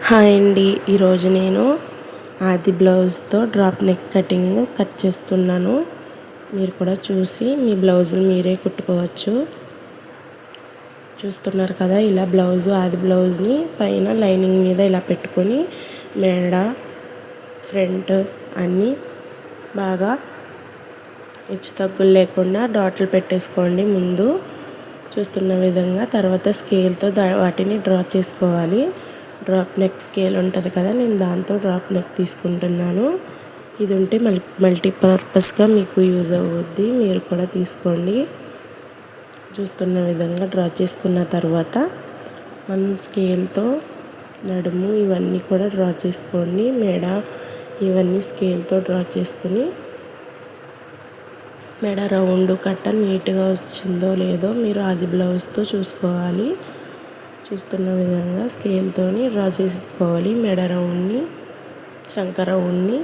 Hi అండి. ఈరోజు నేను ఆది బ్లౌజ్తో డ్రాప్ నెక్ కటింగ్ కట్ చేస్తున్నాను. మీరు కూడా చూసి మీ బ్లౌజులు మీరే కుట్టుకోవచ్చు. చూస్తున్నారు కదా, ఇలా ఆది బ్లౌజ్ని పైన లైనింగ్ మీద ఇలా పెట్టుకొని మెడ ఫ్రంట్ అన్నీ బాగా హెచ్చు తగ్గులు లేకుండా డాట్లు పెట్టేసుకోండి ముందు చూస్తున్న విధంగా. తర్వాత స్కేల్తో వాటిని డ్రా చేసుకోవాలి. డ్రాప్ నెక్ స్కేల్ ఉంటుంది కదా, నేను దాంతో డ్రాప్ నెక్ తీసుకుంటున్నాను. ఇది ఉంటే మల్టీపర్పస్గా మీకు యూజ్ అవుద్ది, మీరు కూడా తీసుకోండి. చూస్తున్న విధంగా డ్రా చేసుకున్న తర్వాత మనం స్కేల్తో నడుము ఇవన్నీ కూడా డ్రా చేసుకోండి. మెడ ఇవన్నీ స్కేల్తో డ్రా చేసుకుని మెడ రౌండ్ కట్ట నీట్గా వచ్చిందో లేదో మీరు ఆది బ్లౌజ్తో చూసుకోవాలి. చూస్తున్న విధంగా స్కేల్తోని డ్రా చేసుకోవాలి. మెడ రౌండ్ని, చంక రౌండ్ని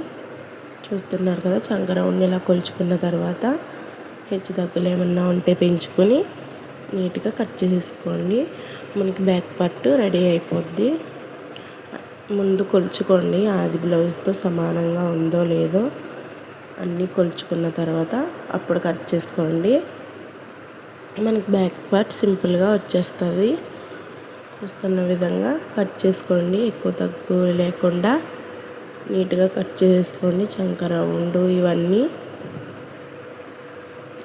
చూస్తున్నారు కదా. చంక రౌండ్ని ఇలా కొలుచుకున్న తర్వాత హెచ్చు తగ్గులు ఏమన్నా ఉంటే పెంచుకొని నీట్గా కట్ చేసేసుకోండి. మనకి బ్యాక్ పార్ట్ రెడీ అయిపోద్ది. ముందు కొలుచుకోండి, ఆది బ్లౌజ్తో సమానంగా ఉందో లేదో అన్నీ కొలుచుకున్న తర్వాత అప్పుడు కట్ చేసుకోండి. మనకి బ్యాక్ పార్ట్ సింపుల్గా వచ్చేస్తుంది. చూస్తున్న విధంగా కట్ చేసుకోండి, ఎక్కువ తక్కువ లేకుండా నీట్గా కట్ చేసుకోండి. చంక రౌండ్ ఇవన్నీ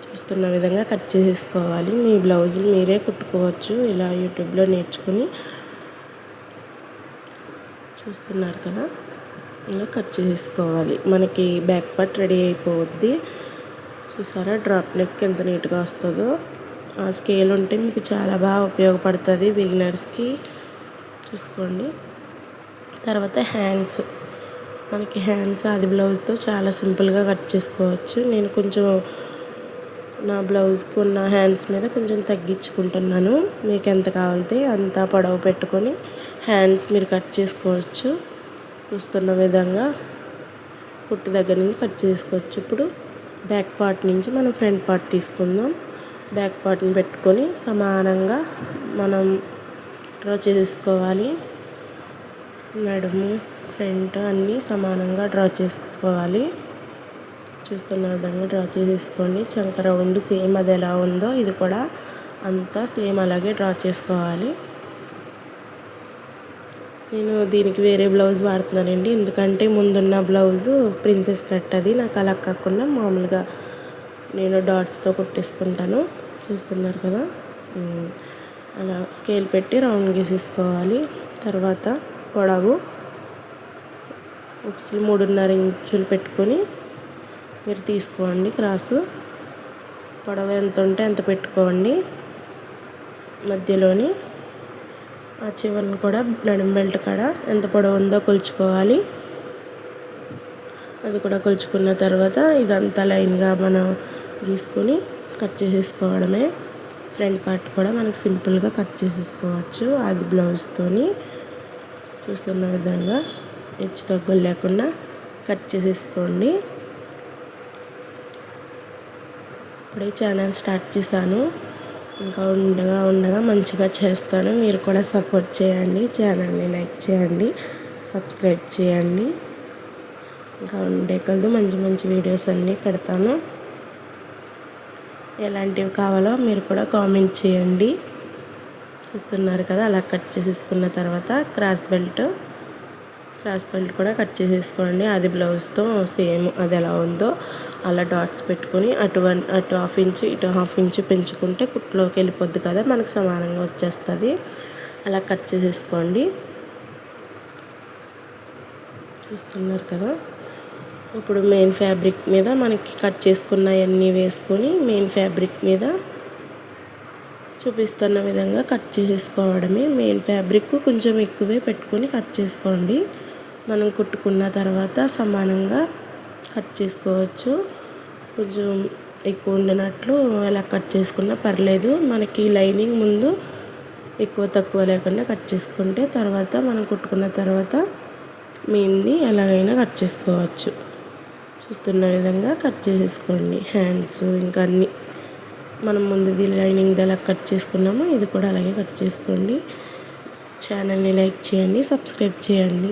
చూస్తున్న విధంగా కట్ చేసుకోవాలి. మీ బ్లౌజులు మీరే కుట్టుకోవచ్చు ఇలా యూట్యూబ్లో నేర్చుకుని. చూస్తున్నారు కదా, ఇలా కట్ చేసుకోవాలి. మనకి బ్యాక్ పార్ట్ రెడీ అయిపోద్ది. చూసారా డ్రాప్ నెక్ ఎంత నీట్గా వస్తుందో. ఆ స్కేల్ ఉంటే మీకు చాలా బాగా ఉపయోగపడుతుంది బిగినర్స్కి. చూసుకోండి. తర్వాత హ్యాండ్స్, మనకి హ్యాండ్స్ ఆది బ్లౌజ్తో చాలా సింపుల్గా కట్ చేసుకోవచ్చు. నేను కొంచెం నా బ్లౌజ్కి ఉన్న హ్యాండ్స్ మీద కొంచెం తగ్గించుకుంటున్నాను. మీకు ఎంత కావాలితే అంత పొడవు పెట్టుకొని హ్యాండ్స్ మీరు కట్ చేసుకోవచ్చు. చూస్తున్న విధంగా కుట్టు దగ్గర నుంచి కట్ చేసుకోవచ్చు. ఇప్పుడు బ్యాక్ పార్ట్ నుంచి మనం ఫ్రంట్ పార్ట్ తీసుకుందాం. బ్యాక్ పార్ట్ని పెట్టుకొని సమానంగా మనం డ్రా చేసుకోవాలి. నడుము ఫ్రంట్ అన్నీ సమానంగా డ్రా చేసుకోవాలి. చూస్తున్న విధంగా డ్రా చేసేసుకోండి. చంక రౌండ్ సేమ్ అది ఎలా ఉందో ఇది కూడా అంతా సేమ్ అలాగే డ్రా చేసుకోవాలి. నేను దీనికి వేరే బ్లౌజ్ వాడుతున్నానండి, ఎందుకంటే ముందున్న బ్లౌజు ప్రిన్సెస్ కట్, అది నాకు అలా కాకుండా మామూలుగా నేను డాట్స్తో కుట్టేసుకుంటాను. చూస్తున్నారు కదా, అలా స్కేల్ పెట్టి రౌండ్ గీసేసుకోవాలి. తర్వాత పొడవు ఉక్సులు 3.5 ఇంచులు పెట్టుకొని మీరు తీసుకోండి. క్రాసు పొడవు ఎంత ఉంటే అంత పెట్టుకోండి. మధ్యలోని ఆ చివరిని కూడా నడుము బెల్ట్ కాడ ఎంత పొడవు ఉందో కొలుచుకోవాలి. అది కూడా కొలుచుకున్న తర్వాత ఇదంతా లైన్గా మనం గీసుకొని కట్ చేసేసుకోవడమే. ఫ్రంట్ పార్ట్ కూడా మనకు సింపుల్గా కట్ చేసేసుకోవచ్చు ఆది బ్లౌజ్తోని. చూస్తున్న విధంగా హెచ్చు తగ్గులు లేకుండా కట్ చేసేసుకోండి. ఇప్పుడే ఛానల్ స్టార్ట్ చేశాను, ఇంకా ఉండగా మంచిగా చేస్తాను. మీరు కూడా సపోర్ట్ చేయండి, ఛానల్ని లైక్ చేయండి, సబ్స్క్రైబ్ చేయండి. ఇంకా ఉండే కొద్ది మంచి వీడియోస్ అన్నీ పెడతాను. ఎలాంటివి కావాలో మీరు కూడా కామెంట్ చేయండి. చూస్తున్నారు కదా, అలా కట్ చేసేసుకున్న తర్వాత క్రాస్ బెల్ట్ కూడా కట్ చేసేసుకోండి. అది బ్లౌజ్తో సేమ్ అది ఎలా ఉందో అలా డాట్స్ పెట్టుకొని అటు 1/2 ఇంచు ఇటు 1/2 ఇంచు పెంచుకుంటే కుట్లోకి వెళ్ళిపోద్ది కదా, మనకు సమానంగా వచ్చేస్తుంది. అలా కట్ చేసేసుకోండి. చూస్తున్నారు కదా, ఇప్పుడు మెయిన్ ఫ్యాబ్రిక్ మీద మనకి కట్ చేసుకున్నవన్నీ వేసుకొని మెయిన్ ఫ్యాబ్రిక్ మీద చూపిస్తున్న విధంగా కట్ చేసేసుకోవడమే. మెయిన్ ఫ్యాబ్రిక్ కొంచెం ఎక్కువే పెట్టుకొని కట్ చేసుకోండి. మనం కుట్టుకున్న తర్వాత సమానంగా కట్ చేసుకోవచ్చు. కొంచెం ఎక్కువ ఉండినట్లు ఎలా కట్ చేసుకున్నా పర్లేదు. మనకి లైనింగ్ ముందు ఎక్కువ తక్కువ లేకుండా కట్ చేసుకుంటే తర్వాత మనం కుట్టుకున్న తర్వాత మెయిన్ది ఎలాగైనా కట్ చేసుకోవచ్చు. చూస్తున్న విధంగా కట్ చేసేసుకోండి. హ్యాండ్స్ ఇంకా అన్నీ మనం ముందుది లైనింగ్ది ఎలా కట్ చేసుకున్నామో ఇది కూడా అలాగే కట్ చేసుకోండి. ఛానల్ని లైక్ చేయండి, సబ్స్క్రైబ్ చేయండి.